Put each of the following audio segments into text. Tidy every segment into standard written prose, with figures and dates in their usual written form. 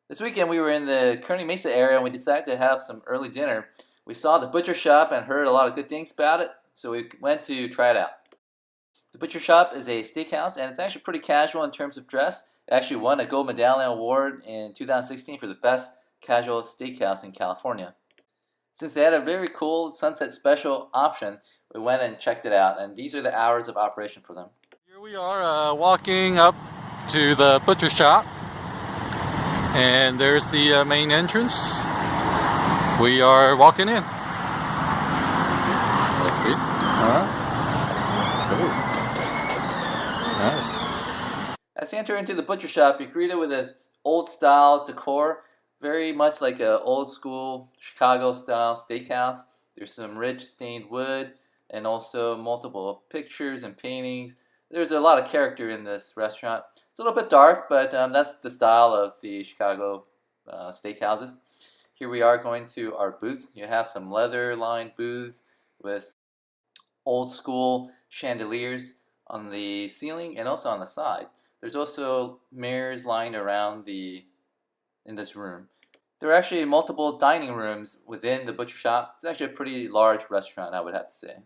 This weekend we were in the Kearney Mesa area and we decided to have some early dinner. We saw the butcher shop and heard a lot of good things about it, so we went to try it out. The butcher shop is a steakhouse and it's actually pretty casual in terms of dress. It actually won a Gold Medallion Award in 2016 for the best casual steakhouse in California. Since they had a very cool sunset special option, we went and checked it out, and these are the hours of operation for them. Here we are walking up to the butcher shop, and there's the main entrance. We are walking in. Nice. As you enter into the butcher shop, you're greeted with this old style decor, very much like an old school Chicago style steakhouse. There's some rich stained wood and also multiple pictures and paintings. There's a lot of character in this restaurant. It's a little bit dark, but that's the style of the Chicago steakhouses. Here we are going to our booths. You have some leather-lined booths with old school chandeliers on the ceiling and also on the side. There's also mirrors lying around in this room. There are actually multiple dining rooms within the butcher shop. It's actually a pretty large restaurant, I would have to say.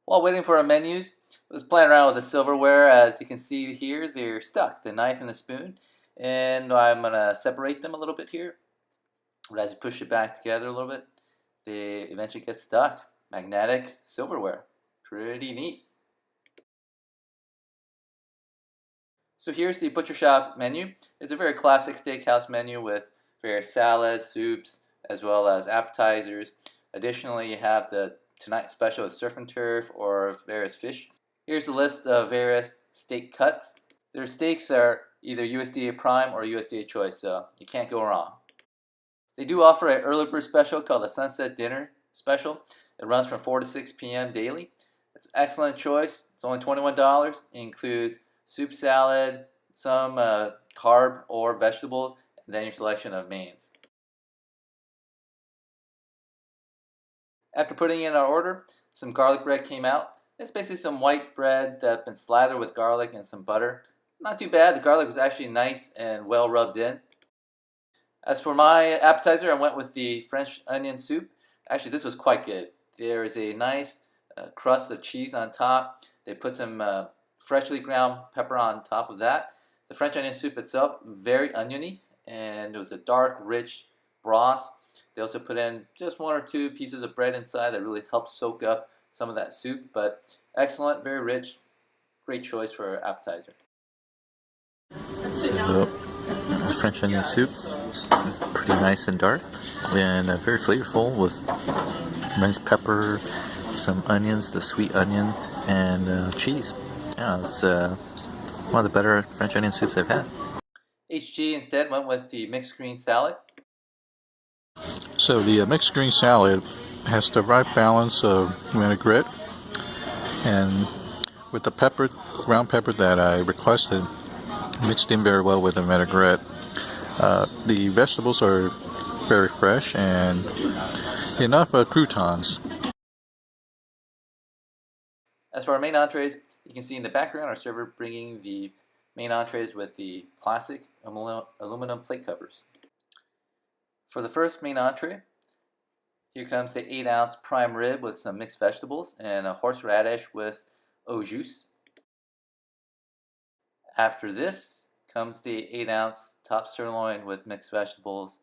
While waiting for our menus, I was playing around with the silverware. As you can see here, they're stuck, the knife and the spoon. And I'm going to separate them a little bit here. But as you push it back together a little bit, they eventually get stuck. Magnetic silverware. Pretty neat. So here's the butcher shop menu. It's a very classic steakhouse menu with various salads, soups, as well as appetizers. Additionally, you have the tonight special with surf and turf or various fish. Here's a list of various steak cuts. Their steaks are either USDA Prime or USDA Choice, so you can't go wrong. They do offer an early bird special called the Sunset Dinner Special. It runs from 4 to 6 p.m. daily. It's an excellent choice. It's only $21. It includes soup, salad, some carb or vegetables, and then your selection of mains. After putting in our order, some garlic bread came out. It's basically some white bread that's been slathered with garlic and some butter. Not too bad. The garlic was actually nice and well rubbed in. As for my appetizer, I went with the French onion soup. Actually, this was quite good. There is a nice crust of cheese on top. They put some freshly ground pepper on top of that. The French onion soup itself, very oniony, and it was a dark, rich broth. They also put in just 1 or 2 pieces of bread inside that really helped soak up some of that soup, but excellent, very rich, great choice for appetizer. So, French onion soup, pretty nice and dark, and very flavorful with nice pepper, some onions, the sweet onion, and cheese. Yeah, it's one of the better French onion soups I've had. HG instead went with the mixed green salad. So the mixed green salad has the right balance of vinaigrette, and with the pepper, ground pepper that I requested, mixed in very well with the vinaigrette. The vegetables are very fresh and enough croutons. As for our main entrees, you can see in the background our server bringing the main entrees with the plastic aluminum plate covers. For the first main entree, here comes the 8-ounce prime rib with some mixed vegetables and a horseradish with au jus. After this comes the 8-ounce top sirloin with mixed vegetables.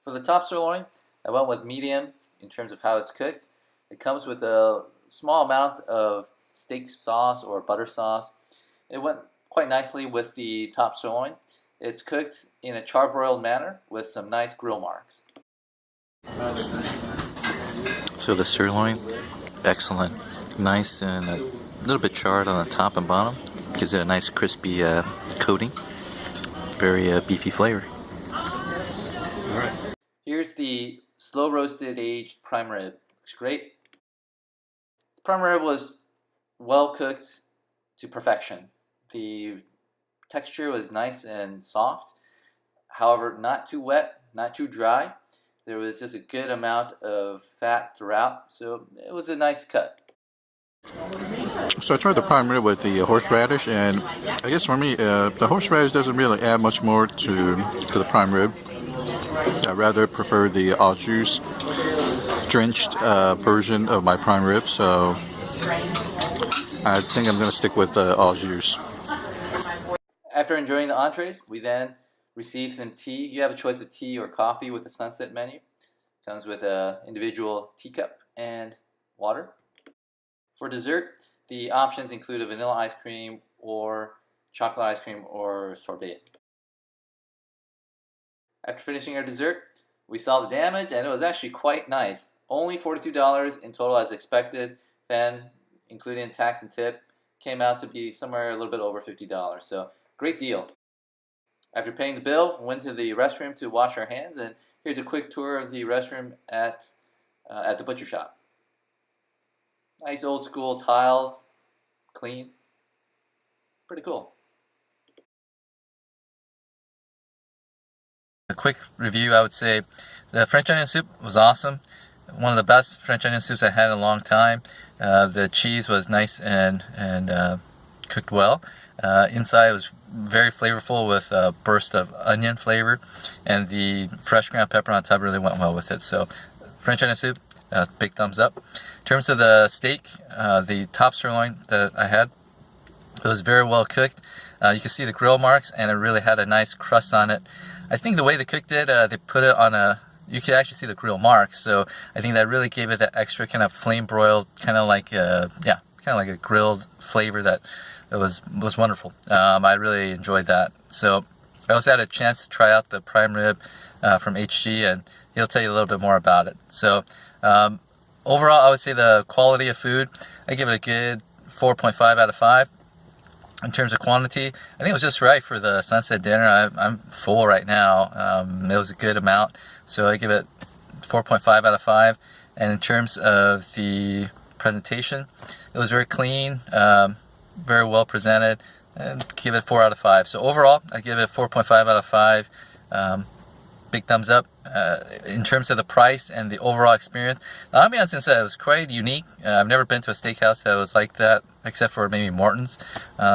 For the top sirloin, I went with medium in terms of how it's cooked. It comes with a small amount of steak sauce or butter sauce. It went quite nicely with the top sirloin. It's cooked in a charbroiled manner with some nice grill marks. So the sirloin, excellent, nice and a little bit charred on the top and bottom. Gives it a nice crispy coating. Very beefy flavor. Here's the slow roasted aged prime rib. Looks great. The prime rib was well cooked to perfection. The texture was nice and soft. However, not too wet, not too dry. There was just a good amount of fat throughout, so it was a nice cut. So I tried the prime rib with the horseradish, and I guess for me, the horseradish doesn't really add much more to the prime rib. I rather prefer the au jus drenched version of my prime rib, so I think I'm going to stick with au jus. After enjoying the entrees, we then receive some tea. You have a choice of tea or coffee with the sunset menu. Comes with an individual teacup and water. For dessert, the options include a vanilla ice cream or chocolate ice cream or sorbet. After finishing our dessert, we saw the damage, and it was actually quite nice. Only $42 in total as expected. Then, including tax and tip, came out to be somewhere a little bit over $50. So, great deal. After paying the bill, we went to the restroom to wash our hands, and here's a quick tour of the restroom at the butcher shop. Nice old school tiles, clean, pretty cool. A quick review, I would say the French onion soup was awesome. One of the best French onion soups I had in a long time. The cheese was nice and cooked well. Inside it was very flavorful with a burst of onion flavor, and the fresh ground pepper on top really went well with it. So French onion soup, big thumbs up. In terms of the steak, the top sirloin that I had, it was very well cooked. You can see the grill marks, and it really had a nice crust on it. I think the way they cooked it, they put it on a, you could actually see the grill marks, so I think that really gave it that extra kind of flame broiled, kind of like a grilled flavor that it was wonderful. I really enjoyed that. So I also had a chance to try out the prime rib from HG, and he'll tell you a little bit more about it. So overall, I would say the quality of food, I give it a good 4.5 out of 5. In terms of quantity, I think it was just right for the sunset dinner. I'm full right now. It was a good amount, so I give it 4.5 out of 5. And in terms of the presentation, it was very clean, very well presented, and give it 4 out of 5. So overall, I give it 4.5 out of 5. Big thumbs up. In terms of the price and the overall experience, the ambiance inside was quite unique. I've never been to a steakhouse that was like that, except for maybe Morton's.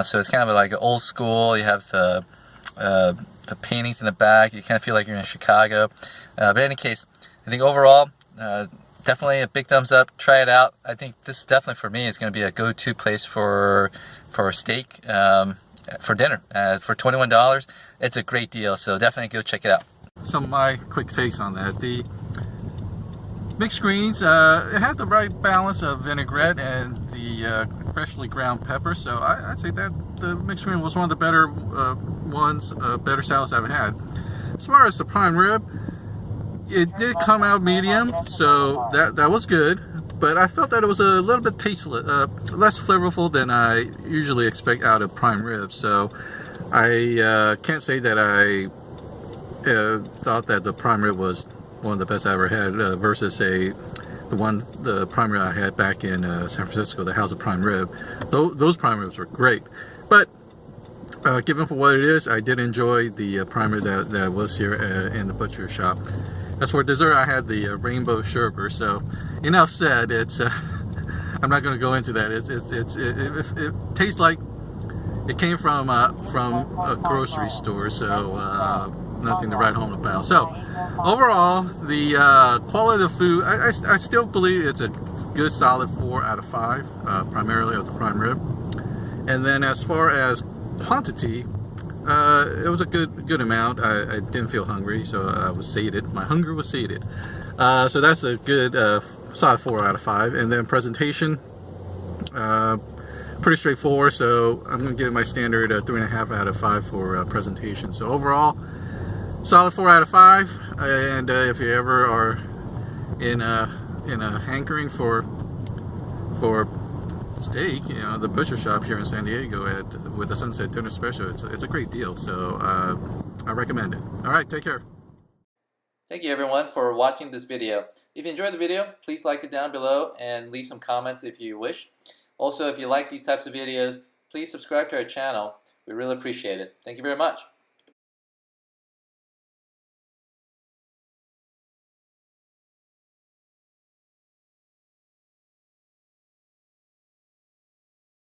So it's kind of like old school. You have the paintings in the back. You kind of feel like you're in Chicago. But in any case, I think overall, definitely a big thumbs up. Try it out. I think this definitely for me is going to be a go-to place for a steak for dinner. For $21, it's a great deal. So definitely go check it out. Some of my quick takes on that. The mixed greens, it had the right balance of vinaigrette and the freshly ground pepper, so I'd say that the mixed green was one of the better better salads I've had. As far as the prime rib, it did come out medium, so that was good, but I felt that it was a little bit tasteless, less flavorful than I usually expect out of prime rib, so I can't say that I thought that the prime rib was one of the best I ever had versus the prime rib I had back in San Francisco, the House of Prime Rib. Those prime ribs were great, but given for what it is, I did enjoy the prime rib that was here in the butcher shop. As for dessert, I had the rainbow sherbet. So enough said. It's I'm not going to go into that. It tastes like it came from a grocery store, so nothing to write home about. So overall, the quality of the food, I still believe it's a good solid 4 out of 5, primarily of the prime rib. And then as far as quantity, it was a good amount. I didn't feel hungry, so I was sated. My hunger was sated. So that's a good solid 4 out of 5. And then presentation, pretty straightforward, so I'm going to give it my standard 3.5 out of 5 for presentation. So overall, solid 4 out of 5. And if you ever are in a hankering for steak, you know, the butcher shop here in San Diego with the Sunset Dinner Special, it's a great deal. So I recommend it. All right, take care. Thank you everyone for watching this video. If you enjoyed the video, please like it down below and leave some comments if you wish. Also, if you like these types of videos, please subscribe to our channel. We really appreciate it. Thank you very much.